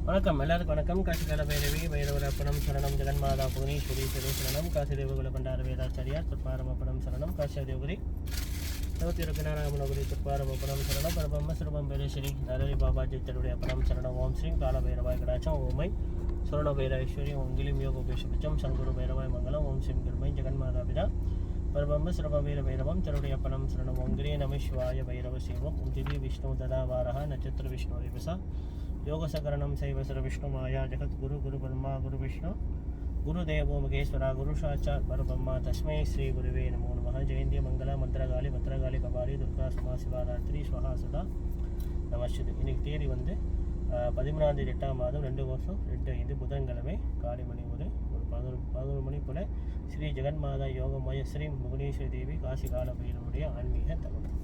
வணக்கம், எல்லாருக்கும் வணக்கம். காசிகால பைரவி பைரவரப்பணம் சரணம் ஜெகன்மாதா புவனேஸ்வரி சரணம் காசிதேவகுல பண்டார வேதாச்சாரியார் துர்பாரமப்பணம் சரணம் காசியாதேவகுரி நவத்திருக்கநாராயணகுரி துர்பாரமப்பணம் சரணம் பரபம்ம சிறுபம் பைரேஸ்வரி நரரி பாபாஜி தருடைய அப்பணம் சரணம் ஓம் ஸ்ரீ கால பைரவாய் கடாச்சம் ஓமை சுரண பைரவேஸ்வரி ஓம் கிளிம் யோகோபேஷபட்சம் சங்குரு பைரவாய் மங்கலம் ஓம் ஸ்ரீம் கிருமை ஜெகன்மாதா பிதா பரபம்ம சிறுபவீர பைரவம் தருடைய அப்பணம் சரணம் ஓம் கிரே நம சிவாய பைரவ சிவம் ஓம் திவ்ய விஷ்ணு ததாவாரா நட்சத்திர விஷ்ணு ரிபசா योगसकरणं शैव सर्वविष्णु माया जगत गुरु गुरु ब्रह्मा गुरु विष्णु गुरुदेवो महेश्वरा गुरु साक्षात् परब्रह्म तस्मै श्री गुरुवे नमो नमः. जयंती मंगला मंत्रगाली भद्रगाली कपाली दुर्गा समा शिवरात्रि स्वहा सदा நமஸ்து. இன்னைக்கு தேதி வந்து 13ஆம் தேதி 8ஆம் மாதம் 2 வருஷம் 2 புதன்கிழமை காலை மணி ஒரு 11 மணி போல ஸ்ரீ ஜெகன்மாதா யோகமய ஸ்ரீ புவனேஸ்வரி தேவி காசி கால பைரவருடைய ஆன்மீக தகவல்.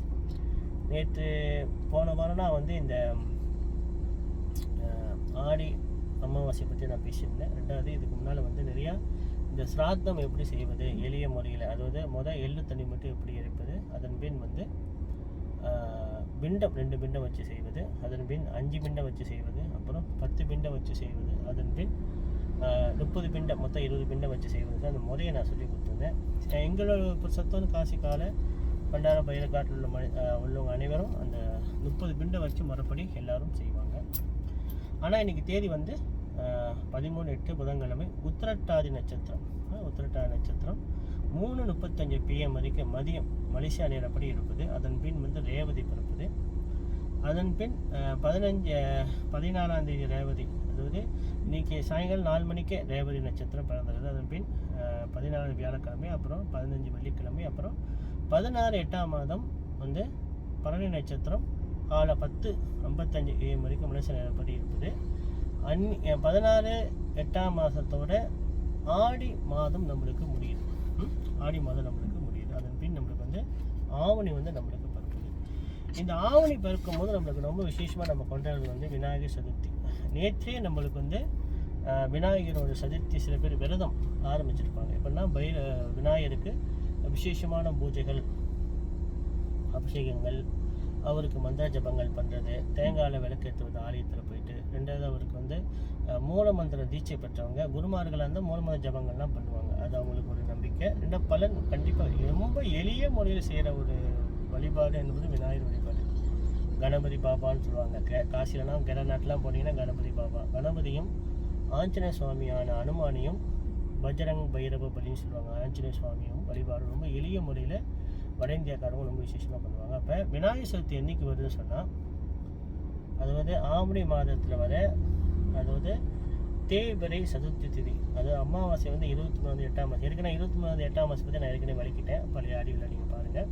நேற்று போன வாரம்னா வந்து இந்த ஆடி அமாவாசை பற்றி நான் பேசியிருந்தேன். ரெண்டாவது இதுக்கு முன்னால் வந்து நிறையா இந்த சிராத்தம் எப்படி செய்வது எளிய முறையில், அதாவது எள்ளு தண்ணி மட்டும் எப்படி எரிப்பது, அதன் பின் வந்து பிண்டம் 2 பிண்டம் வச்சு செய்வது, அதன் பின் 5 பிண்டம் வச்சு செய்வது, அப்புறம் 10 பிண்டம் வச்சு செய்வது, அதன் பின் 30 பிண்டம் மொத்தம் 20 பிண்டம் வச்சு செய்வது. அந்த முறையை நான் சொல்லி கொடுத்துருந்தேன். எங்களோட சத்தம் காசி கால பண்டார பயிரக்காட்டில் உள்ளவங்க அனைவரும் அந்த 30 பிண்டம் வச்சு முறைப்படி எல்லாரும் செய்வாங்க. ஆனால் இன்றைக்கி தேதி வந்து 13/8 புதன்கிழமை உத்திரட்டாதி நட்சத்திரம். உத்திரட்டாதி நட்சத்திரம் 3:35 PM வரைக்கும் மதியம் மலேசியா நேரப்படி இருப்பது. அதன் பின் வந்து ரேவதி பிறப்புது. அதன் பின் 14ஆம் தேதி ரேவதி, அதாவது இன்றைக்கி சாயங்காலம் 4 மணிக்கே ரேவதி நட்சத்திரம் பிறந்தது. அதன் பின் 14 வியாழக்கிழமை, அப்புறம் 15 வெள்ளிக்கிழமை, அப்புறம் 16 8ஆம் மாதம் வந்து பரணி நட்சத்திரம் காலை 10:55 AM வரைக்கும் மலேசியா நேரப்படி இருப்பது. 16 8ஆம் மாதத்தோட ஆடி மாதம் நம்மளுக்கு முடியுது. ஆடி மாதம் நம்மளுக்கு முடியுது. அதன் பின் நம்மளுக்கு வந்து ஆவணி வந்து நம்மளுக்கு பிறக்குது. இந்த ஆவணி பிறக்கும் போது நம்மளுக்கு ரொம்ப விசேஷமாக நம்ம கொண்டாடுறது வந்து விநாயகர் சதுர்த்தி. நேற்றே நம்மளுக்கு வந்து விநாயகரோட சதுர்த்தி சில பேர் விரதம் ஆரம்பிச்சிருப்பாங்க. எப்படின்னா விநாயகருக்கு விசேஷமான பூஜைகள், அபிஷேகங்கள், அவருக்கு மந்திர ஜபங்கள் பண்ணுறது, தேங்காயில் விளக்கேற்றுவது ஆலயத்தில் போயிட்டு. ரெண்டாவது அவருக்கு வந்து மூலமந்திர தீட்சை பெற்றவங்க குருமார்களாக இருந்தால் மூலமந்திர ஜபங்கள்லாம் பண்ணுவாங்க. அது அவங்களுக்கு ஒரு நம்பிக்கை. ரெண்டாவது பலன் கண்டிப்பாக ரொம்ப எளிய முறையில் செய்கிற ஒரு வழிபாடு என்பது விநாயகர் வழிபாடு. கணபதி பாபான்னு சொல்லுவாங்க. காசிலலாம் கேரநாட்டெலாம் போனீங்கன்னா கணபதி பாபா, கணபதியும் ஆஞ்சநேய சுவாமியான அனுமானியும் பஜ்ரங் பைரவ பலின்னு சொல்லுவாங்க. ஆஞ்சநேய சுவாமியும் வழிபாடு ரொம்ப எளிய முறையில் வட இந்தியாக்காரங்க ரொம்ப விசேஷமாக பண்ணுவாங்க. அப்போ விநாயகர் சதுர்த்தி என்றைக்கு வருதுன்னு சொன்னால், அதாவது ஆவணி மாதத்தில் வர, அதாவது தேய்பிறை சதுர்த்தி திதி, அதாவது அமாவாசை வந்து 23 8ஆம் மாதம். ஏற்கனவே 23 8ஆம் மாதம் பற்றி நான் ஏற்கனவே வலிக்கிட்டேன், பழைய ஆடியோவில் நீங்கள் பாருங்கள்.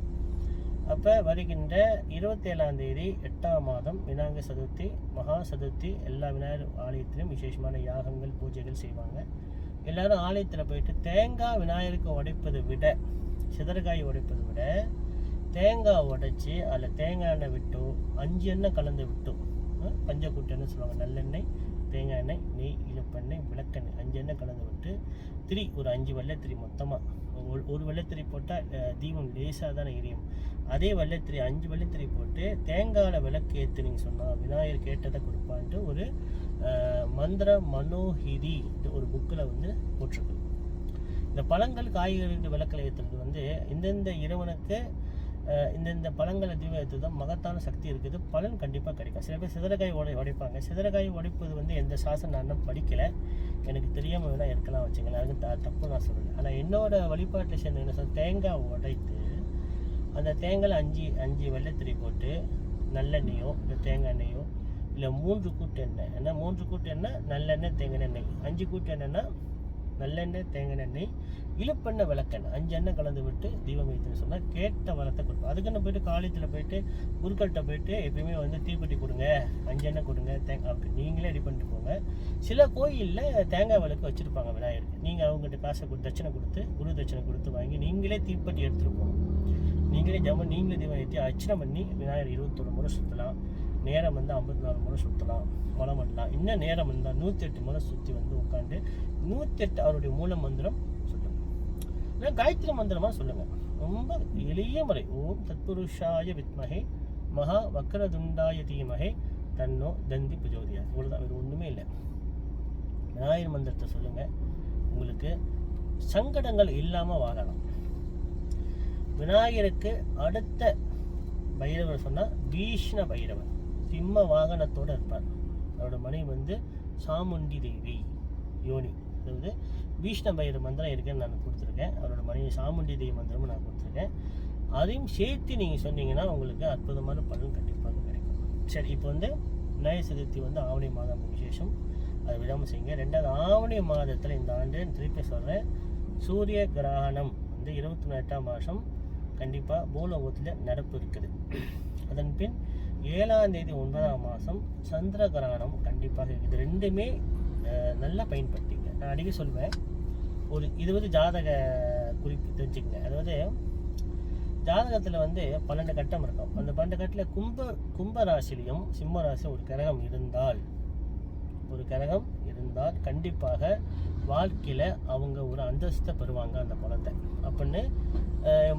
அப்போ வருகின்ற 27ஆம் தேதி 8ஆம் மாதம் விநாயகர் சதுர்த்தி, மகா சதுர்த்தி. எல்லா விநாயகர் ஆலயத்திலும் விசேஷமான யாகங்கள் பூஜைகள் செய்வாங்க. எல்லோரும் ஆலயத்தில் போயிட்டு தேங்காய் விநாயகருக்கு உடைப்பதை விட, சிதறக்காய் உடைப்பதை விட தேங்காய் உடைச்சி அதில் தேங்காய் எண்ணெய் விட்டோ 5 எண்ணெய் கலந்து விட்டோ, பஞ்சக்கூட்டெண்ணெய் சொல்லுவாங்க, நல்லெண்ணெய், தேங்காய் எண்ணெய், நெய், இழுப்பெண்ணெய், விளக்கெண்ணெய் 5 எண்ணெய் கலந்து விட்டு ஒரு 5 வெள்ளைத்திரி மொத்தமாக ஒரு வெள்ளைத்திரி போட்டால் தீபம் லேசாக தானே எரியும். அதே வெள்ளைத்திரி 5 வெள்ளைத்திரி போட்டு தேங்காயில் விளக்கு ஏற்றுனீங்க சொன்னால் விநாயகர் கேட்டதை கொடுப்பான்ட்டு ஒரு மந்திர மனோஹிதி ஒரு புக்கில் வந்து போட்டிருக்கு. இந்த பழங்கள் காய்கறிகள் விளக்கில் ஏற்றுறது வந்து இந்தந்த இறைவனுக்கு இந்தந்த பழங்களை தீபம் ஏற்றுறது தான் மகத்தான சக்தி இருக்குது. பலன் கண்டிப்பாக கிடைக்கும். சில பேர் சிதறக்காய் உடைப்பாங்க. சிதறக்காய் உடைப்பது வந்து எந்த சாசனம் நான் இன்னும் படிக்கலை, எனக்கு தெரியாமல் வேணால் இருக்கலாம் வச்சுங்களேன், அதுக்கு தப்பு நான் சொல்லலை. ஆனால் என்னோட வழிபாட்டில் சேர்ந்து என்ன சொல்ல, தேங்காய் உடைத்து அந்த தேங்காயில் 5 வெள்ளைத்திரி போட்டு நல்லெண்ணெயோ இல்லை தேங்காய் எண்ணெயோ இல்லை 3 கூட்டு எண்ணெய், ஏன்னா 3 கூட்டு எண்ணெய் நல்லெண்ணெய் தேங்காய் எண்ணெய், 5 கூட்டு எண்ணெய்னா நல்லெண்ணெய் தேங்காய் எண்ணெய் இழுப்பெண்ணெய் விளக்கெண்ணெய் 5 எண்ணெய் கலந்து விட்டு தீபம் வைத்துன்னு சொன்னால் கேட்ட வரத்தை கொடுப்போம். அதுக்குன்னு போய்ட்டு காலேஜில் போய்ட்டு குருக்கள்கிட்ட போய்ட்டு எப்பயுமே வந்து தீப்பெட்டி கொடுங்க, 5 எண்ணெய் கொடுங்க, தேங்காய் நீங்களே ரெடி பண்ணிட்டு போங்க. சில கோயிலில் தேங்காய் விளக்கு வச்சுருப்பாங்க விநாயகருக்கு. நீங்கள் அவங்ககிட்ட காசை தட்சணை கொடுத்து, குரு தட்சணை கொடுத்து வாங்கி நீங்களே தீப்பெட்டி எடுத்துகிட்டு போகணும். நீங்களே நீங்களே தீபம் ஏற்றி அர்ச்சனை பண்ணி விநாயகர் 21 முறை சுற்றலாம். நேரம் வந்து 54 முறை சுற்றலாம், மலம் பண்ணலாம். இன்னும் நேரம் இருந்தால் 108 முறை சுற்றி வந்து உட்காந்து 108 அவருடைய மூல மந்திரம் சொல்லுங்கள், இல்லை காயத்ரி மந்திரமாக சொல்லுங்கள். ரொம்ப எளிய முறை. ஓம் தத்புருஷாய வித்மஹே மகா வக்ரதுண்டாய தீமஹே தன்னோ தந்தி பிரஜோதியா. இவ்வளோதான், வேறு ஒன்றுமே இல்லை. விநாயகர் மந்திரத்தை சொல்லுங்கள், உங்களுக்கு சங்கடங்கள் இல்லாமல் வாழலாம். விநாயகருக்கு அடுத்த பைரவர் சொன்னால் பீஷ்ண பைரவர், சிம்ம வாகனத்தோடு இருப்பார். அவரோட மனைவி வந்து சாமுண்டி தேவி யோனி. அதாவது பீஷ்ண பைரவர் மந்திரம் இருக்குன்னு நான் கொடுத்துருக்கேன், அவரோட மனைவி சாமுண்டி தேவி மந்திரமும் நான் கொடுத்துருக்கேன். அதையும் சேர்த்து நீங்கள் சொன்னீங்கன்னா உங்களுக்கு அற்புதமான பலன் கண்டிப்பாக கிடைக்கும். சரி, இப்போ வந்து விநாயகர் சதுர்த்தி வந்து ஆவணி மாதம் விசேஷம், அதை விடாமல் செய்யுங்க. 2வது ஆவணி மாதத்தில் இந்த ஆண்டு திருப்பி சொல்கிறேன், சூரிய கிரகணம் வந்து 28ஆம் மாதம் கண்டிப்பாக பூலோகத்தில் நடப்பு இருக்குது. அதன் பின் 7ஆம் தேதி 9ஆம் மாதம் சந்திர கிரகணம் கண்டிப்பாக இருக்குது. இது ரெண்டுமே நல்லா பயன்படுத்திங்க. நான் அடிக்கடி சொல்லுவேன், இது வந்து ஜாதக குறிப்பு தெரிஞ்சுக்கங்க. அதாவது ஜாதகத்தில் வந்து 12 கட்டம் இருக்கும். அந்த 12 கட்டத்தில் கும்ப ராசிலையும் சிம்ம ராசியும் ஒரு கிரகம் இருந்தால் கண்டிப்பாக வாழ்க்கையில் அவங்க ஒரு அந்தஸ்தை பெறுவாங்க அந்த குழந்தை அப்படின்னு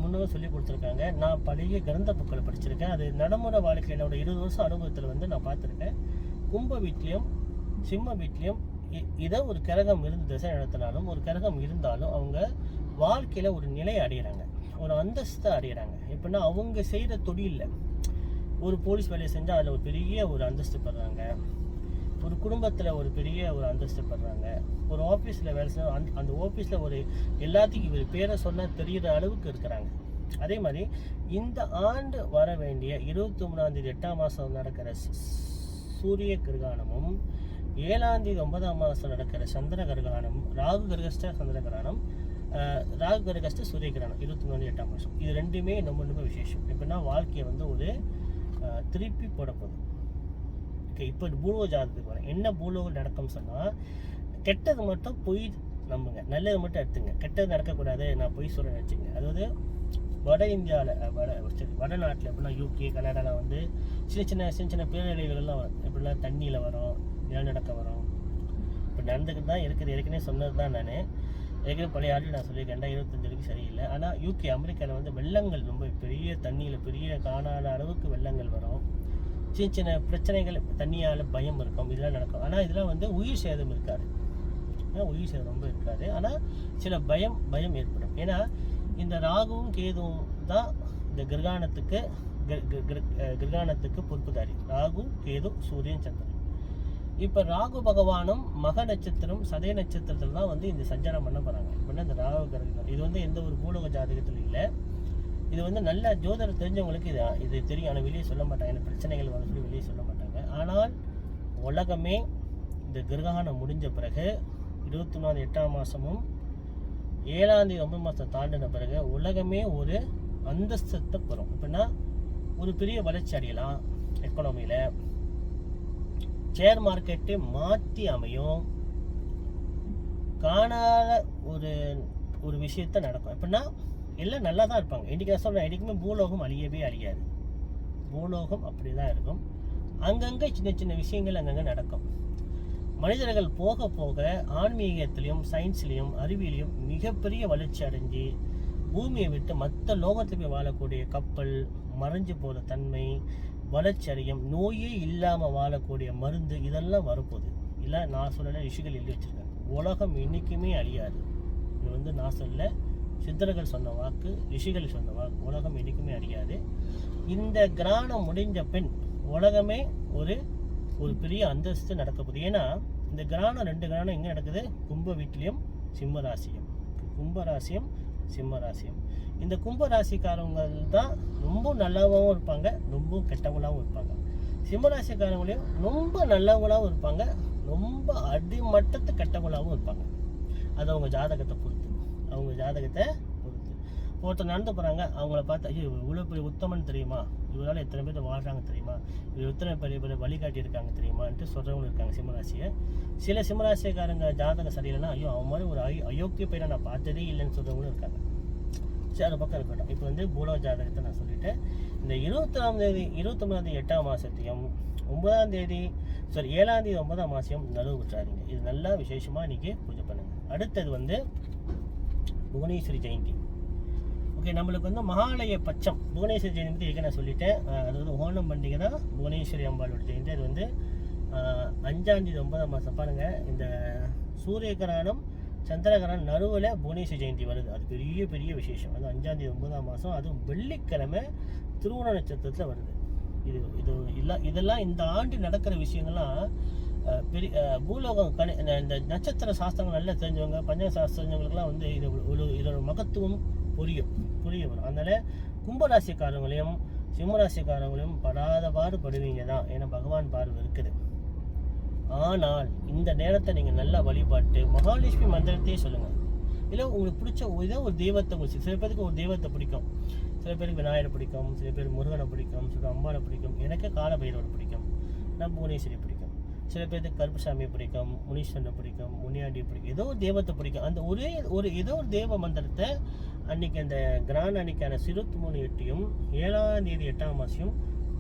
முன்னோர் சொல்லி கொடுத்துருக்காங்க. நான் பழைய கிரந்த புக்களை படிச்சிருக்கேன். அது நடைமுறை வாழ்க்கையில் 20 வருஷம் அனுபவத்தில் வந்து நான் பார்த்துருக்கேன். கும்ப வீட்லேயும் சிம்ம வீட்லேயும் இதை ஒரு கிரகம் இருந்து திசை நடத்தினாலும் ஒரு கிரகம் இருந்தாலும் அவங்க வாழ்க்கையில் ஒரு நிலை அடைகிறாங்க, ஒரு அந்தஸ்தை அடைகிறாங்க. எப்படின்னா அவங்க செய்கிற தொழிலில் ஒரு போலீஸ் வேலையை செஞ்சால் அதில் ஒரு பெரிய ஒரு அந்தஸ்து பெறுறாங்க, ஒரு குடும்பத்தில் ஒரு பெரிய ஒரு அந்தஸ்து பெறுறாங்க, ஒரு ஆஃபீஸில் வேலை செஞ்சால் அந்த ஆஃபீஸில் ஒரு எல்லாத்துக்கும் இவர் பேரை சொன்னால் தெரிகிற அளவுக்கு இருக்கிறாங்க. அதே மாதிரி இந்த ஆண்டு வர வேண்டிய 23ஆம் தேதி 8ஆம் மாதம் நடக்கிற சூரிய கிரகணமும் 7ஆம் தேதி 9ஆம் மாதம் நடக்கிற சந்திர கிரகணம், ராகு கிரகஸ்ட சந்திர கிரகணம், ராகு கிரகஸ்ட சூரிய கிரகணம் 23ஆம் 8ஆம் மாதம், இது ரெண்டுமே ரொம்ப விசேஷம். எப்படின்னா வாழ்க்கையை வந்து ஒரு திருப்பி போடப்போகுது. ஓகே, இப்போ பூலோக ஜாதகத்துக்கு வரேன். என்ன பூலோகம் நடக்கும்னு சொன்னால், கெட்டது மட்டும் பொய் நம்புங்க, நல்லது மட்டும் எடுத்துங்க. கெட்டது நடக்கக்கூடாது, நான் பொய் சொல்ல நினச்சிங்க. அதாவது வட இந்தியாவில் வடநாட்டில் எப்படின்னா UK கனடாவில் வந்து சின்ன சின்ன பேரழிவுகள்லாம் வரும். எப்படிலாம் தண்ணியில் வரும், நிலநடுக்க வரும். இப்போ நடந்துக்கிட்டு தான் இருக்குது. ஏற்கனவே சொன்னது தான். நான் ஏற்கனவே பழைய ஆண்டு நான் சொல்லியிருக்கேன், 2025 வரைக்கும் சரியில்லை. ஆனால் UK அமெரிக்காவில் வந்து வெள்ளங்கள் ரொம்ப பெரிய தண்ணியில் பெரிய காணாத அளவுக்கு வெள்ளங்கள் வரும். சின்ன பிரச்சனைகள், தண்ணியால் பயம் இருக்கும், இதெல்லாம் நடக்கும். ஆனால் இதெல்லாம் வந்து உயிர் சேதம் இருக்காது, உயிர் சேதம் ரொம்ப இருக்காது. ஆனால் சில பயம் ஏற்படும். ஏன்னா இந்த ராகுவும் கேதுவும் தான் இந்த கிரகணத்துக்கு பொறுப்புதாரி. ராகு, கேது, சூரியன், சந்திரன். இப்போ ராகு பகவானும் மக நட்சத்திரம் சதய நட்சத்திரத்தில் தான் வந்து இந்த சஞ்சாரம் பண்ண போகிறாங்க. இப்படின்னா இந்த ராகு கிரகம் இது வந்து எந்த ஒரு பூலோக ஜாதகத்தில் இல்லை. இது வந்து நல்ல ஜோதிடர் தெரிஞ்சவங்களுக்கு இது தெரியும். ஆனால் வெளியே சொல்ல மாட்டாங்க, இந்த பிரச்சனைகள் வர சொல்லி வெளியே சொல்ல மாட்டாங்க. ஆனால் உலகமே இந்த கிரகணம் முடிஞ்ச பிறகு 23ஆம் 8ஆம் மாதமும் 7ஆம் தேதி 9ஆம் மாதம் தாண்டின பிறகு உலகமே ஒரு அந்தஸ்தத்தை பெறும். எப்படின்னா ஒரு பெரிய வளர்ச்சி அடையலாம். எக்கனாமியில் ஷேர் மார்க்கெட்டு மாற்றி அமையும். காணாத ஒரு விஷயத்த நடக்கும். எப்படின்னா எல்லாம் நல்லா தான் இருப்பாங்க. இன்றைக்கி நான் சொல்கிறேன், என்றைக்குமே பூலோகம் அழியாது. பூலோகம் அப்படி தான் இருக்கும். அங்கங்கே சின்ன விஷயங்கள் அங்கங்கே நடக்கும். மனிதர்கள் போக போக ஆன்மீகத்திலையும் சயின்ஸ்லேயும் அறிவியலையும் மிகப்பெரிய வளர்ச்சி அடைஞ்சு பூமியை விட்டு மற்ற லோகத்தில் போய் வாழக்கூடிய கப்பல், மறைஞ்சு போகிற தன்மை, வளர்ச்சி அடையும், நோயே இல்லாமல் வாழக்கூடிய மருந்து, இதெல்லாம் வரப்போகுது. இல்லை நான் சொல்லலை, ரிஷிகள் எழுதி வச்சுருக்காங்க. உலகம் என்றைக்குமே அழியாது. இது வந்து நான் சொல்ல, சித்தர்கள் சொன்ன வாக்கு, ரிஷிகள் சொன்ன வாக்கு. உலகம் என்றைக்குமே அழியாது. இந்த கிரகணம் முடிஞ்ச பின் உலகமே ஒரு பெரிய அந்தஸ்து நடக்க போகுது. ஏன்னா இந்த கிரகணம் 2 கிரகணம் எங்கே நடக்குது? கும்ப வீட்டிலையும் சிம்மராசியும். கும்பராசியும் சிம்மராசியும். இந்த கும்பராசிக்காரவங்க தான் ரொம்ப நல்லவங்களும் இருப்பாங்க, ரொம்ப கெட்டவங்களாகவும் இருப்பாங்க. சிம்மராசிக்காரங்களையும் ரொம்ப நல்லவங்களாகவும் இருப்பாங்க, ரொம்ப அடிமட்டத்து கெட்டவங்களாகவும் இருப்பாங்க. அது அவங்க ஜாதகத்தை பொறுத்து. ஒருத்தர் நடந்து போகிறாங்க, அவங்கள பார்த்து ஐயோ இவ்வளோ பெரிய உத்தமன் தெரியுமா, இவரால் எத்தனை பேர் வாழ்கிறாங்க தெரியுமா, இவர் எத்தனை பெரிய வழிகாட்டி இருக்காங்க தெரியுமான்ட்டு சொல்கிறவங்க இருக்காங்க சிம்மராசியை. சில சிம்மராசிக்காரங்க ஜாதகம் சரியில்லைன்னா ஐயோ அவன் மாதிரி ஒரு அயோக்கிய பையனை நான் பார்த்ததே இல்லைன்னு சொல்கிறவங்களும் இருக்காங்க. சரி, அது பக்கம் இருக்கட்டும். இப்போ வந்து பூலோக ஜாதகத்தை நான் சொல்லிவிட்டேன். இந்த 23ஆம் தேதி 8ஆம் மாதத்தையும் 7ஆம் தேதி 9ஆம் மாதம் நடுவு விட்டுறாதீங்க. இது நல்லா விசேஷமாக இன்றைக்கி பூஜை பண்ணுங்கள். அடுத்தது வந்து புவனேஸ்வரி ஜெயந்தி. ஓகே, நம்மளுக்கு வந்து மகாலய பட்சம் புவனேஸ்வரி ஜெயந்தி பற்றி ஏற்கனவே நான் சொல்லிட்டேன். அதாவது ஓணம் பண்டிகை தான் புவனேஸ்வரி அம்பாளோட ஜெயந்தி. அது வந்து 5ஆம் தேதி 9ஆம் மாதம் பாருங்கள். இந்த சூரிய கிரகணம் சந்திர கிரகணம் நடுவில் புவனேஸ்வரி ஜெயந்தி வருது. அது பெரிய பெரிய விசேஷம். அது 5ஆம் தேதி 9ஆம் மாதம், அதுவும் வெள்ளிக்கிழமை திருவோண நட்சத்திரத்தில் வருது. இதெல்லாம் இந்த ஆண்டு நடக்கிற விஷயங்கள்லாம் பெரிய பூலோகம் இந்த நட்சத்திர சாஸ்திரங்கள் நல்லா தெரிஞ்சவங்க, பஞ்ச சாஸ்திரங்களுக்கெல்லாம் வந்து இதோட மகத்துவம் புரிய வரும். அதனால கும்பராசிக்காரங்களையும் சிம்மராசிக்காரங்களையும் படாதபாடு படுவீங்க தான், ஏன்னா பகவான் பார்வை இருக்குது. ஆனால் இந்த நேரத்தை நீங்கள் நல்லா வழிபாட்டு மகாலட்சுமி மந்திரத்தையே சொல்லுங்கள். இல்லை உங்களுக்கு பிடிச்ச ஏதோ ஒரு தெய்வத்தை பிடிச்சி, சில பேருக்கு ஒரு தெய்வத்தை பிடிக்கும், சில பேருக்கு விநாயகரை பிடிக்கும், சில பேர் முருகனை பிடிக்கும், சில அம்பாவை பிடிக்கும். எனக்கு காலபைரவரை பிடிக்கும், நான் புவனேஸ்வரி பிடிக்கும். சில பேருக்கு கருப்பசாமியை பிடிக்கும், முனீஸ்வரனை பிடிக்கும், முனியாண்டியை பிடிக்கும். ஏதோ ஒரு தெய்வத்தை பிடிக்கும். அந்த ஏதோ ஒரு தெய்வ மந்திரத்தை அன்னைக்கு அந்த கிராண்ட் அன்னைக்கான 23/8 7ஆம் தேதி 8ஆம் மாதம்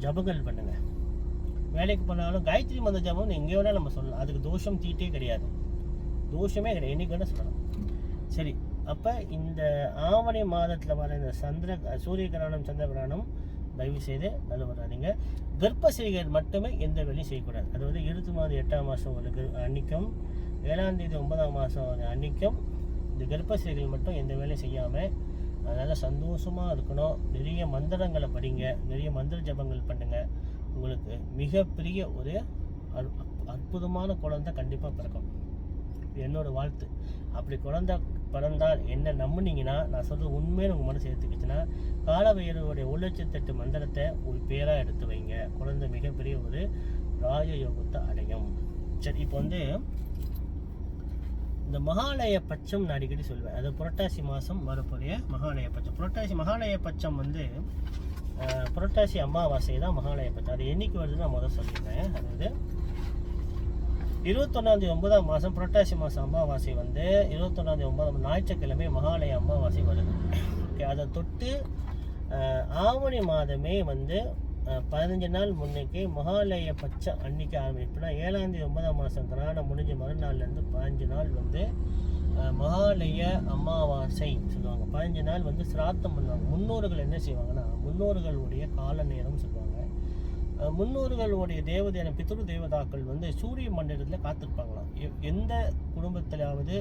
ஜபங்கள் பண்ணுங்க. வேலைக்கு போனாலும் காயத்ரி மந்திர ஜபம் எங்கே வேணால் நம்ம சொல்லலாம். அதுக்கு தோஷம் தீட்டே கிடையாது, தோஷமே கிடையாது, என்னைக்கு வேணால் சொல்லலாம். சரி, அப்போ இந்த ஆவணி மாதத்தில் வர இந்த சூரிய கிரகணம் சந்திர கிரகணம் தயவு செய்து நல்லவராதீங்க. கர்ப்பசிரிகள் மட்டுமே எந்த வேலையும் செய்யக்கூடாது. அதாவது 8ஆம் மாதம் உங்களுக்கு அன்னைக்கும் 7ஆம் தேதி 9ஆம் மாதம் அன்னைக்கும் இந்த கர்ப்பசிரிகள் மட்டும் எந்த வேலையும் செய்யாமல் அதனால் சந்தோஷமாக இருக்கணும். நிறைய மந்திரங்களை படிங்க, நிறைய மந்திர ஜபங்கள் பண்ணுங்கள். உங்களுக்கு மிகப்பெரிய ஒரு அற்புதமான குழந்தை கண்டிப்பாக பிறக்கும், என்னோட வாழ்த்து. அப்படி குழந்தை பிறந்தால் என்ன நம்புனீங்கன்னா, நான் சொல்கிறது உண்மையை உங்கள் மனசு எடுத்துக்கிச்சுன்னா, காலபைரவருடைய 1,08,000 மந்திரத்தை ஒரு பேராக எடுத்து வைங்க. குழந்தை மிகப்பெரிய ஒரு ராஜயோகத்தை அடையும். சரி, இப்போ வந்து இந்த மகாலய பட்சம் நான் அடிக்கடி சொல்வேன். அது புரட்டாசி மாதம் வரக்கூடிய மகாலய பட்சம். மகாலய பட்சம் வந்து புரட்டாசி அமாவாசை தான் மகாலய பட்சம். அது என்னைக்கு வருதுன்னு நான் முதல் சொல்லியிருந்தேன். அதாவது 21ஆம் தேதி 9ஆம் மாதம் புரட்டாசி மாதம் அமாவாசை வந்து 21ஆம் தேதி 9ஆம் ஞாயிற்றுக்கிழமை மகாலய அமாவாசை வருது. ஓகே, அதை தொட்டு ஆவணி மாதமே வந்து 15 நாள் முன்னைக்கு மகாலய பட்சம் அன்னைக்கு ஆரம்பிச்சுன்னா 7ஆம் தேதி 9ஆம் மாதம் கிரகணம் முடிஞ்ச மறுநாள்லேருந்து 15 நாள் வந்து மகாலய அமாவாசை சொல்லுவாங்க. 15 நாள் வந்து சிராத்தம் பண்ணுவாங்க. முன்னோர்கள் என்ன செய்வாங்கன்னா, முன்னோர்களுடைய கால நேரம் சொல்லுவாங்க. முன்னோர்களுடைய தேவதையான பித்ரு தேவதாக்கள் வந்து சூரிய மண்டலத்தில் காத்திருப்பாங்களாம். எந்த குடும்பத்திலாவது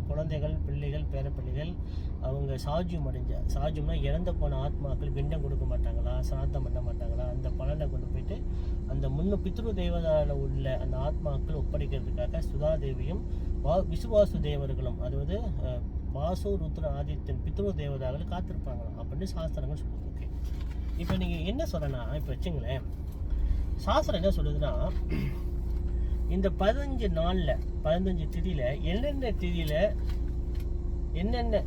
குழந்தைகள், பிள்ளைகள், பேரப்பிள்ளைகள் அவங்க சாஜியம்னா இறந்து போன ஆத்மாக்கள் பிண்டம் கொடுக்க மாட்டாங்களா, சிராத்தம் பண்ண மாட்டாங்களா, அந்த பலனை கொண்டு போயிட்டு அந்த பித்ரு தேவதாவில் உள்ள அந்த ஆத்மாக்கள் ஒப்படைக்கிறதுக்காக சுதாதேவியும் விசுவாசு தேவர்களும், அதாவது வாசு ருத்ர ஆதித்யன் பித்ரு தேவதாக்கள் காத்திருப்பாங்களாம் அப்படின்னு சாஸ்திரங்கள் சொல்லுது. ஓகே, இப்போ நீங்கள் என்ன சொல்லனா, இப்போ வச்சுங்களேன், சாஸ்திரம் என்ன சொல்லுதுன்னா, இந்த 15 நாளில் 15 திதியில் என்னென்ன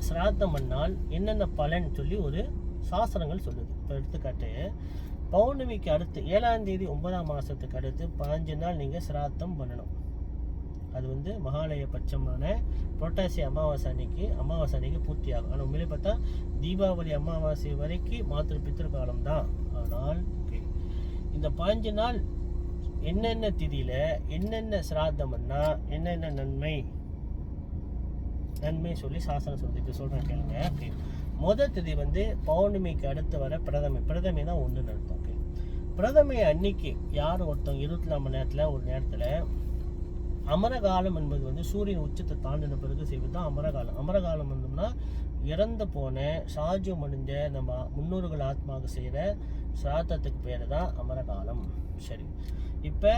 சிராத்தம் பண்ணால் என்னென்ன பலன் சொல்லி ஒரு சாஸ்திரங்கள் சொல்லுது. இப்போ எடுத்துக்காட்டு, பௌர்ணமிக்கு அடுத்து 7ஆம் தேதி 9ஆம் மாதத்துக்கு அடுத்து 15 நாள் நீங்கள் சிராத்தம் பண்ணணும். அது வந்து மகாலய பட்சமான புரட்டாசி அமாவாசை அன்னைக்கு பூர்த்தி ஆகும். ஆனால் உண்மையிலே பார்த்தா தீபாவளி அமாவாசை வரைக்கும் மாத்திரு பித்திரு காலம் தான். ஆனால் இந்த 15 நாள் என்னென்ன திதியில் என்னென்ன சிராத்தம் பண்ணால் என்னென்ன நன்மை சொல்லி சாஸ்திரம் சொல்லுது. இப்போ சொல்கிறேன் கேளுங்க. ஓகே, முதல் திதி வந்து பௌர்ணமிக்கு அடுத்து வர பிரதமை தான் ஒன்று நடத்தும். ஓகே, பிரதமை அன்னைக்கு யார் ஒருத்தவங்க 24 மணி நேரத்தில் ஒரு நேரத்தில் அமரகாலம் என்பது வந்து சூரியன் உச்சத்தை தாண்டின பிறகு செய்வது தான் அமரகாலம். அமரகாலம் வந்தோம்னா இறந்து போன சாஜியம் அடைஞ்ச நம்ம முன்னோர்கள் ஆத்மாவுக்கு செய்கிற சிராத்தத்துக்கு பேர் தான் அமரகாலம். சரி, இப்போ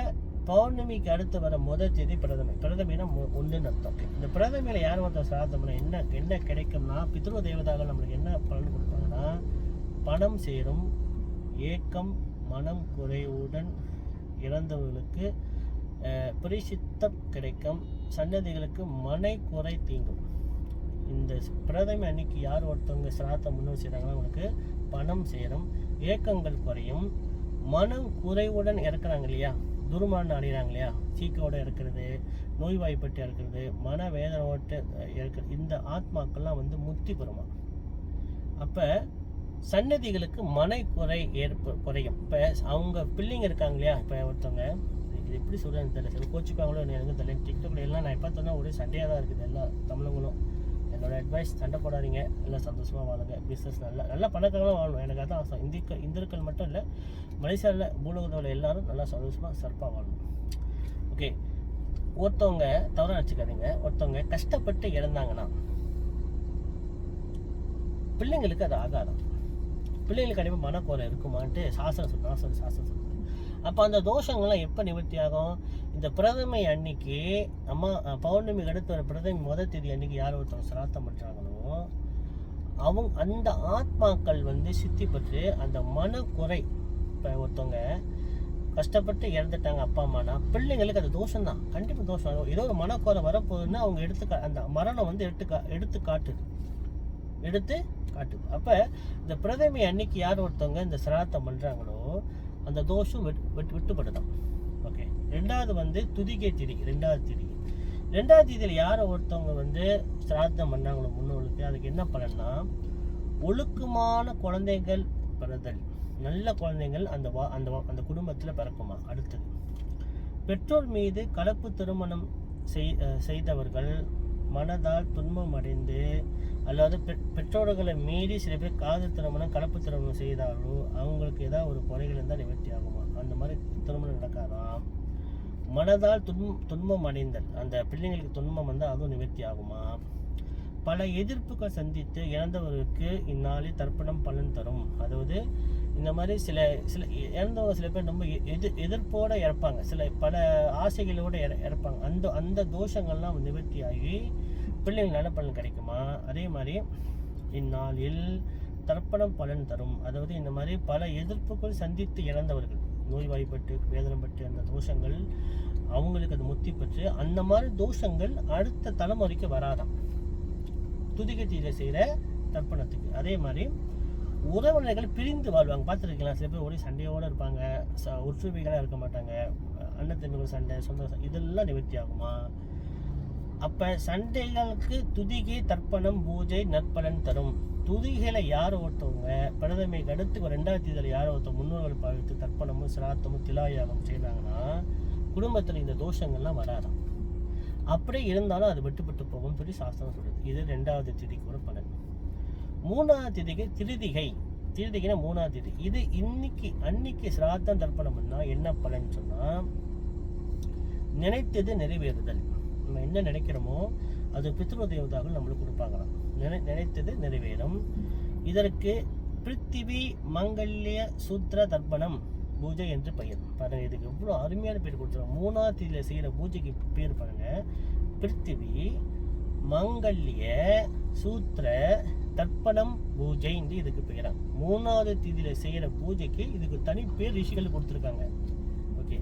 பௌர்ணமிக்கு அடுத்து வர முதல் தேதி பிரதமைனா ஒன்றுன்னு அர்த்தம். இந்த பிரதமையில் யார் ஒருத்தர் சிராத்தம்னா என்ன கிடைக்கும்னா, பித்ரு தேவதாக்கள் நம்மளுக்கு என்ன பலன் கொடுப்பாங்கன்னா, பணம் சேரும், ஏக்கம் மனம் குறைவுடன் இறந்தவர்களுக்கு பரிசித்தம் கிடைக்கும், சன்னதிகளுக்கு மனை குறை தீங்கும். இந்த பிரதமை அன்னைக்கு யார் ஒருத்தவங்க சிராத்தம் முன்னோர் செய்கிறாங்கன்னா அவங்களுக்கு பணம் சேரும், ஏக்கங்கள் குறையும், மனம் குறைவுடன் இறக்குறாங்க இல்லையா, துர்மானம் அடைகிறாங்க இல்லையா, சீக்கோடு இருக்கிறது, நோய்வாய்ப்பட்டு இருக்கிறது, மன வேதனோட்டு இருக்கிறது, இந்த ஆத்மாக்கள்லாம் வந்து முக்தி பெறுமா. அப்போ சன்னதிகளுக்கு மனை குறை குறையும். இப்போ அவங்க பிள்ளைங்க இருக்காங்க இல்லையா, இப்போ ஒருத்தவங்க இது எப்படி சொல்கிறேன்னு தெரியல, சரி கோச்சிப்பாங்களோ எனக்கு தெரியல. டிக்டாக்ல எல்லாம் நான் எப்போ தந்தா ஒரே சண்டையாக தான் இருக்குது எல்லா தமிழங்களும். என்னோடய அட்வைஸ், சண்டை போடாதீங்க, எல்லாம் சந்தோஷமாக வாழுங்க, பிஸ்னஸ் நல்லா பணக்காரங்களும் வாழணும். எனக்கு அதான் ஆசை. இந்தியர்கள் மட்டும் இல்லை, மலேசியாவில் பூலோகத்தோட எல்லாரும் நல்லா சந்தோஷமாக சிறப்பாக வாழணும். ஓகே, ஒருத்தவங்க தவறாக நினச்சிக்காதீங்க, ஒருத்தவங்க கஷ்டப்பட்டு இறந்தாங்கன்னா பிள்ளைங்களுக்கு அது ஆகாதான். பிள்ளைங்களுக்கு கண்டிப்பாக மனக்குறை இருக்குமான்ட்டு சாஸ்திரம் சொல்லுது. அப்போ அந்த தோஷங்கள்லாம் எப்போ நிவர்த்தி ஆகும்? இந்த பிரதமை அன்னைக்கு பௌர்ணமிக்கு அடுத்து வர பிரதமை முதல் தேதி அன்னைக்கு யார் ஒருத்தவங்க சிராத்தம் பண்ணுறாங்களோ அந்த ஆத்மாக்கள் சித்தி பெற்று அந்த மனக்குறை. இப்போ ஒருத்தவங்க கஷ்டப்பட்டு இறந்துட்டாங்க அப்பா அம்மானா பிள்ளைங்களுக்கு அது தோஷம் தான், கண்டிப்பாக தோஷம். ஏதோ ஒரு மனக்குறை வரப்போகுதுன்னா அவங்க அந்த மரணம் எடுத்து காட்டுது. அப்போ இந்த பிரதமை அன்னைக்கு யார் ஒருத்தவங்க இந்த சிராத்தம் பண்ணுறாங்களோ அந்த தோஷம் விட்டுப்படுதான். ஓகே. ரெண்டாவது துதிகை திதி. ரெண்டாவது திதியில் யாரை ஒருத்தவங்க சிராத்தம் பண்ணாங்களோ முன்னோர்களுக்கு, அதுக்கு என்ன பலன்னா ஒழுக்கமான குழந்தைகள் பிறந்தல், நல்ல குழந்தைகள் அந்த குடும்பத்தில் பிறக்குமா. அடுத்தது பெற்றோர் மீது கலப்பு திருமணம் செய்தவர்கள் மனதால் துன்பம் அடைந்து, அல்லது பெற்றோர்களை மீறி சில பேர் காதல் திருமணம் கலப்பு திருமணம் செய்தாலும் அவங்களுக்கு ஏதாவது ஒரு குறைகள் இருந்தால் நிவர்த்தி ஆகுமா. அந்த மாதிரி திருமணம் நடக்காதான். மனதால் துன்பம் அடைந்தல், அந்த பிள்ளைங்களுக்கு துன்பம் வந்தால் அதுவும் நிவர்த்தி ஆகுமா. பல எதிர்ப்புகள் சந்தித்து இறந்தவருக்கு இந்நாளில் தர்ப்பணம் பலன் தரும். அதாவது இந்த மாதிரி சில இறந்தவங்க சில பேர் ரொம்ப எதிர்ப்போடு இறப்பாங்க, பல ஆசைகளோடு இறப்பாங்க. அந்த தோஷங்கள்லாம் நிவர்த்தி ஆகி பிள்ளைங்க நல்ல பலன் கிடைக்குமா. அதே மாதிரி இந்நாளில் தர்ப்பணம் பலன் தரும். அதாவது இந்த மாதிரி பல எதிர்ப்புகள் சந்தித்து இறந்தவர்கள், நோய்வாய்ப்பட்டு வேதனைப்பட்டு அந்த தோஷங்கள் அவங்களுக்கு அது முத்தி பெற்று அந்த மாதிரி தோஷங்கள் அடுத்த தலைமுறைக்கு வராதாம் துதிகை தீயில் செய்கிற தர்ப்பணத்துக்கு. அதே மாதிரி உறவினர்கள் பிரிந்து வாழ்வாங்க, பார்த்துருக்கலாம். சில பேர் ஒரே சண்டையோடு இருப்பாங்க, ஒற்றுமைகளாக இருக்க மாட்டாங்க, அண்ணன் தம்பிகள் சண்டை, சொந்த இதெல்லாம் நிவர்த்தி ஆகுமா. அப்போ சண்டைகளுக்கு துதிகை தர்ப்பணம் பூஜை நற்பலன் தரும். துதிகளை யார் ஒருத்தவங்க பிரதமைக்கு அடுத்து ரெண்டாவது தேதியில் யார் ஒருத்தவங்க முன்னோர்கள் பாவித்து தர்ப்பணமும் சிராத்தமும் திலாயாகம் செய்கிறாங்கன்னா குடும்பத்தில் இந்த தோஷங்கள்லாம் வராதான். அப்படியே இருந்தாலும் அது விட்டுப்பட்டு போகும் சொல்லி சாஸ்திரம் சொல்லுது. இது ரெண்டாவது திதிக்கு ஒரு பலன். மூணாவது திதிக்கு திருதிகைனா மூணாவது திதி. இது அன்னைக்கு சிராத்தம் தர்ப்பணம் பண்ணால் என்ன பலன் சொன்னால் நினைத்தது நிறைவேறுதல். நம்ம என்ன நினைக்கிறோமோ அது பித்ரு தேவதாக்கள் நம்மளுக்கு கொடுப்பாங்களாம். நினைத்தது நிறைவேறும். இதற்கு பிருத்திவி மங்கல்ய சூத்ர தர்ப்பணம் பூஜை என்று பெயர். பாருங்க, இதுக்கு எவ்வளோ அருமையான பேர் கொடுத்துருவாங்க. மூணாவது தேதியில் செய்கிற பூஜைக்கு பேர் பாருங்க, பிருத்திவி மங்கல்ய சூத்ர தர்ப்பணம் பூஜை என்று இதுக்கு பெயரா. மூணாவது தேதியில் செய்கிற பூஜைக்கு இதுக்கு தனி பேர் ரிஷிகள் கொடுத்துருக்காங்க. ஓகே.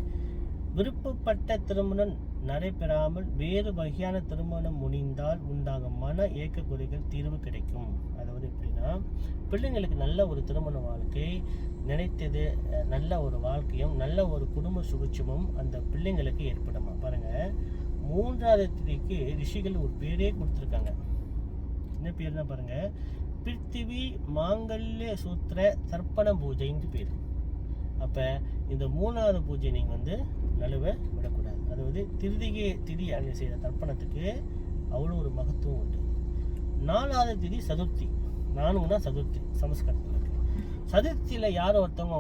விருப்பப்பட்ட திருமணம் நடைபெறாமல் வேறு வகையான திருமணம் முடிந்தால் உண்டாகும் மன ஏக்க குறைகள் தீர்வு கிடைக்கும். அதாவது எப்படின்னா பிள்ளைங்களுக்கு நல்ல ஒரு திருமண வாழ்க்கை, நினைத்தது நல்ல ஒரு வாழ்க்கையும் நல்ல ஒரு குடும்ப சுபிட்சமும் அந்த பிள்ளைங்களுக்கு ஏற்படுமா. பாருங்க, மூன்றாவது திதிக்கு ரிஷிகள் ஒரு பேரே கொடுத்துருக்காங்க. என்ன பேர்னா பாருங்க, பிருத்திவி மாங்கல்ய சூத்திர தர்ப்பண பூஜைன்னு பேர். அப்போ இந்த மூணாவது பூஜை நீங்கள் நழுவ விடக்கூடாது. அதாவது திருதிகை திதி அன்னை செய்கிற தர்ப்பணத்துக்கு அவ்வளோ ஒரு மகத்துவம் உண்டு. நாலாவது திதி சதுர்த்தி. நானும்னா சதுர்த்தி சமஸ்கிருதத்தில் இருக்கு. சதுர்த்தியில் யார் ஒருத்தவங்க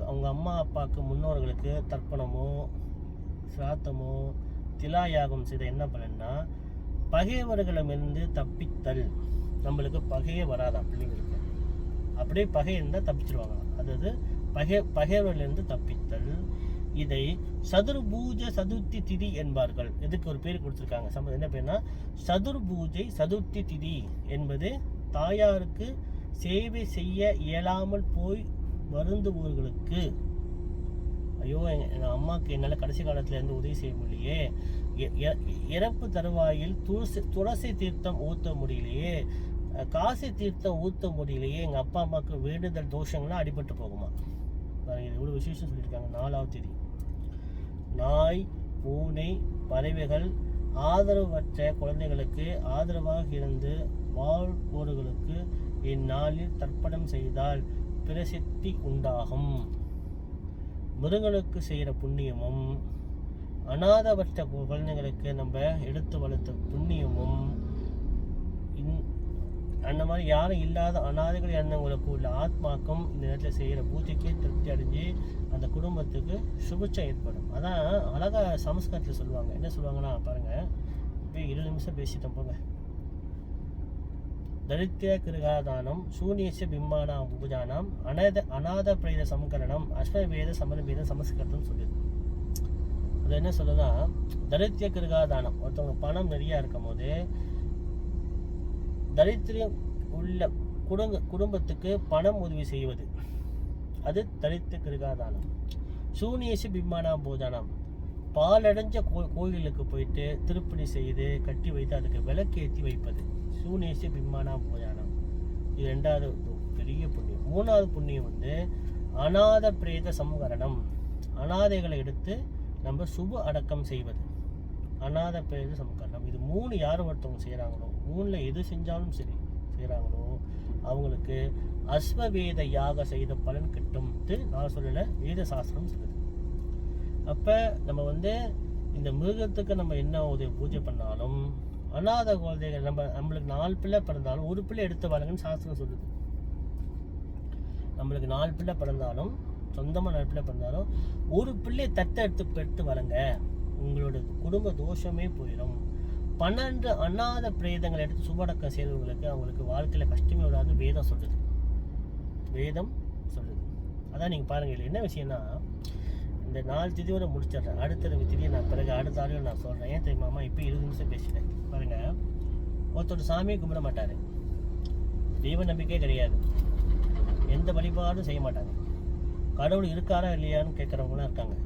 அவங்க அம்மா அப்பாவுக்கு முன்னோர்களுக்கு தர்ப்பணமோ சிராத்தமோ திலாயாகம் செய்த என்ன பலன்னா பகைவர்களிடமிருந்து தப்பித்தல். நம்மளுக்கு பகையே வராதான் பிள்ளைங்களுக்கு. அப்படியே பகை இருந்தால் தப்பிச்சிருவாங்க. அதாவது பகைவர்களிலிருந்து தப்பித்தல். இதை சதுர்பூஜை சதுர்த்தி திதி என்பார்கள். இதுக்கு ஒரு பேர் கொடுத்துருக்காங்க. என்ன பேர்னா சதுர்பூஜை சதுர்த்தி திதி என்பது தாயாருக்கு சேவை செய்ய இயலாமல் போய் வருந்துவோர்களுக்கு, ஐயோ எங்கள் அம்மாவுக்கு என்னால் கடைசி காலத்தில் இருந்து உதவி செய்ய முடியலையே, இறப்பு தருவாயில் துளசி தீர்த்தம் ஊற்ற முடியலையே, காசி தீர்த்தம் ஊற்ற முடியலையே, எங்கள் அப்பா அம்மாவுக்கு வேண்டுதல் தோஷங்கள்லாம் அடிபட்டு போகுமா. இது இவ்வளோ விசேஷம் சொல்லியிருக்காங்க. நாலாவது தேதி நாய் பூனை பறவைகள் ஆதரவற்ற குழந்தைகளுக்கு ஆதரவாக இருந்து வாழ்வோர்களுக்கு இந்நாளில் தர்ப்பணம் செய்தால் பிரசித்தி உண்டாகும். மிருகங்களுக்கு செய்கிற புண்ணியமும் அநாதவற்ற குழந்தைங்களுக்கு நம்ம எடுத்து வளர்த்த புண்ணியமும் அந்த மாதிரி யாரும் இல்லாத அனாதைகள் இறந்தவங்களுக்கு உள்ள ஆத்மாக்கும் இந்த நேரத்தில் செய்கிற பூஜைக்கே திருப்தி அடைஞ்சு அந்த குடும்பத்துக்கு சுபிட்சம் ஏற்படும். அதான் அழகாக சமஸ்கிருதத்தில் சொல்லுவாங்க. என்ன சொல்லுவாங்கன்னா பாருங்கள், இப்போ 20 நிமிஷம் பேசிட்டோம் போங்க. தரித்திர கிருகாதானம் சூனியச பிம்பானாம் பூஜானாம் அநாத பிரேத சம்கரணம் அஸ்வவேத சமரபேத சமஸ்கிருதம் சொல்லுது. அது என்ன சொல்லுன்னா, தரித்திர கிருகாதானம், ஒருத்தவங்க பணம் நிறையா இருக்கும் போது தரித்திரம் உள்ள குடும்பத்துக்கு பணம் உதவி செய்வது, அது தரித்திர கிருகாதானம். சூனியச பிம்பானாம் பூஜானாம், பாலடைஞ்ச கோயிலுக்கு போயிட்டு திருப்பணி செய்து கட்டி வைத்து அதுக்கு விளக்கேற்றி வைப்பது, சூனேச பிம்மானா பூஜானம். இது 2வது பெரிய புண்ணியம். 3வது புண்ணியம் வந்து அநாத பிரேத சம்ஹரணம், அநாதைகளை எடுத்து நம்ம சுப அடக்கம் செய்வது, அநாத பிரேத சம்ஹரணம். இது 3 யார் ஒருத்தவங்க செய்கிறாங்களோ, 3ல் எது செஞ்சாலும் சரி செய்கிறாங்களோ அவங்களுக்கு அஸ்வவேத யாக செய்த பலன் கிட்டும். நான் சொல்லலை, வேத சாஸ்திரம் சொல்லுது. அப்போ நம்ம வந்து இந்த மிருகத்துக்கு நம்ம என்ன உதவி பூஜை பண்ணாலும், அநாத குழந்தைகள் நம்மளுக்கு 4 பிள்ளை பிறந்தாலும் 1 பிள்ளை எடுத்து வளங்கன்னு சாஸ்திரம் சொல்லுது. நம்மளுக்கு 4 பிள்ளை பிறந்தாலும், சொந்தமாக 4 பிள்ளை பிறந்தாலும் 1 பிள்ளை தட்டை எடுத்து வளங்க, உங்களோட குடும்ப தோஷமே போயிடும். 12 அநாத பிரேதங்களை எடுத்து சுபடக்கம் செய்தவங்களுக்கு அவங்களுக்கு வாழ்க்கையில் கஷ்டமே விடாது வேதம் சொல்லுது. வேதம் சொல்லுது. அதான் நீங்கள் பாருங்கள், என்ன விஷயம்னா, இந்த 4 திதியோட முடிச்சிடுறேன். அடுத்த திதியை நான் பிறகு அடுத்த ஆடியோ நான் சொல்கிறேன். ஏன் தெரியுமாமா, இப்போ 20 நிமிஷம் பேசிட்டேன் பாருங்கள். ஒருத்தர் சாமியை கும்பிட மாட்டார், தெய்வ நம்பிக்கையே கிடையாது, எந்த வழிபாடும் செய்ய மாட்டாங்க, கடவுள் இருக்காரா இல்லையான்னு கேட்குறவங்களாம் இருக்காங்க,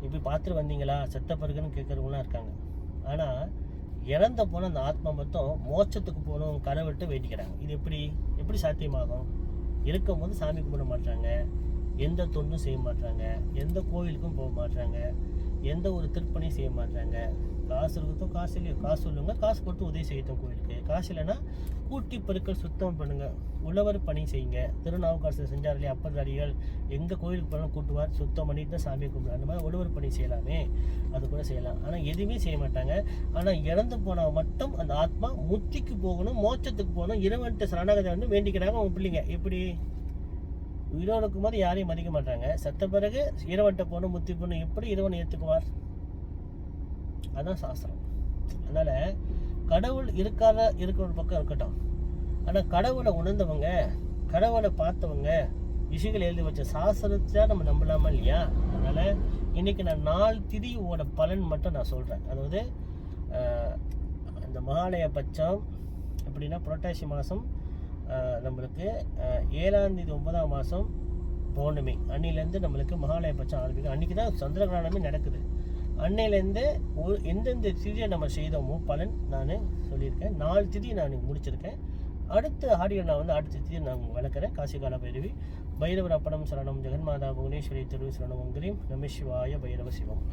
இப்படி பார்த்துட்டு வந்தீங்களா செத்த பிறகுன்னு கேட்குறவங்களாம் இருக்காங்க. ஆனால் இறந்த போன அந்த ஆத்மா மட்டும் மோட்சத்துக்கு போகணும் கடவுள்கிட்ட வேண்டிக்கிறாங்க. இது எப்படி சாத்தியமாகும்? இருக்கும் போது சாமி கும்பிட மாட்டாங்க, எந்த தொண்டும் செய்ய மாட்டாங்க, எந்த கோயிலுக்கும் போக மாட்டாங்க, எந்த ஒரு திருப்பணியும் செய்ய மாட்டாங்க. காசு இருக்கட்டும் காசு இல்லையோ, காசு சொல்லுங்க, காசு கொடுத்து உதவி செய்யட்டும் கோயிலுக்கு. காசு இல்லைன்னா கூட்டி பெருக்கள் சுத்தம் பண்ணுங்க, உழவர் பணி செய்யுங்க. திருநாவுக்கரசர் செஞ்சார் இல்லையா, அப்பர் அடிகள் எங்கள் கோயிலுக்கு போனாலும் கூட்டுவார், சுத்தம் பண்ணிட்டு தான் சாமியை கும்பிடுவார். அந்த மாதிரி உழவர் பணி செய்யலாமே, அது கூட செய்யலாம். ஆனால் எதுவுமே செய்ய மாட்டாங்க. ஆனால் இறந்து போனால் மட்டும் அந்த ஆத்மா முத்திக்கு போகணும், மோட்சத்துக்கு போகணும், இறைவன்ட்டு சரணாகதி வந்து வேண்டிக்கிறாங்க அவங்க பிள்ளைங்க. எப்படி உயிரோடு இருக்கும்போது யாரையும் மதிக்க மாட்டாங்க, செத்த பிறகு இறைவன்கிட்ட போகணும் முத்தி போகணும், எப்படி இறைவன் ஏற்றுக்குவார்? அதான் சாஸ்திரம். அதனால் கடவுள் இருக்கிற ஒரு பக்கம் இருக்கட்டும், ஆனால் கடவுளை உணர்ந்தவங்க, கடவுளை பார்த்தவங்க, விஷயங்கள் எழுதி வச்ச சாஸ்திரத்தை நம்ம நம்பலாமா இல்லையா? அதனால் இன்றைக்கி நான் 4 திதியோட பலன் மட்டும் நான் சொல்கிறேன். அதாவது அந்த மகாலய பட்சம் எப்படின்னா, புரட்டாசி மாதம் நம்மளுக்கு 7ஆம் தேதி 9ஆம் மாதம் பௌர்ணமி அன்னிலேருந்து நம்மளுக்கு மகாலய பட்சம் ஆரம்பிக்கும். அன்றைக்கி தான் சந்திரகிரகணமே நடக்குது. அன்னையிலேருந்து எந்தெந்த திதியை நம்ம செய்தோமோ பலன் நான் சொல்லியிருக்கேன். 4 திதி நான் முடிச்சிருக்கேன். அடுத்த ஆடியோ நான் வந்து அடுத்த திதியை நான் விளக்குறேன். காசிகால பைரவி, பைரவர் அப்படம் சரணம், ஜெகன்மாதா புவனேஸ்வரி திரு சரணம், ஓம் கிரீம் நம சிவாய பைரவ சிவம்.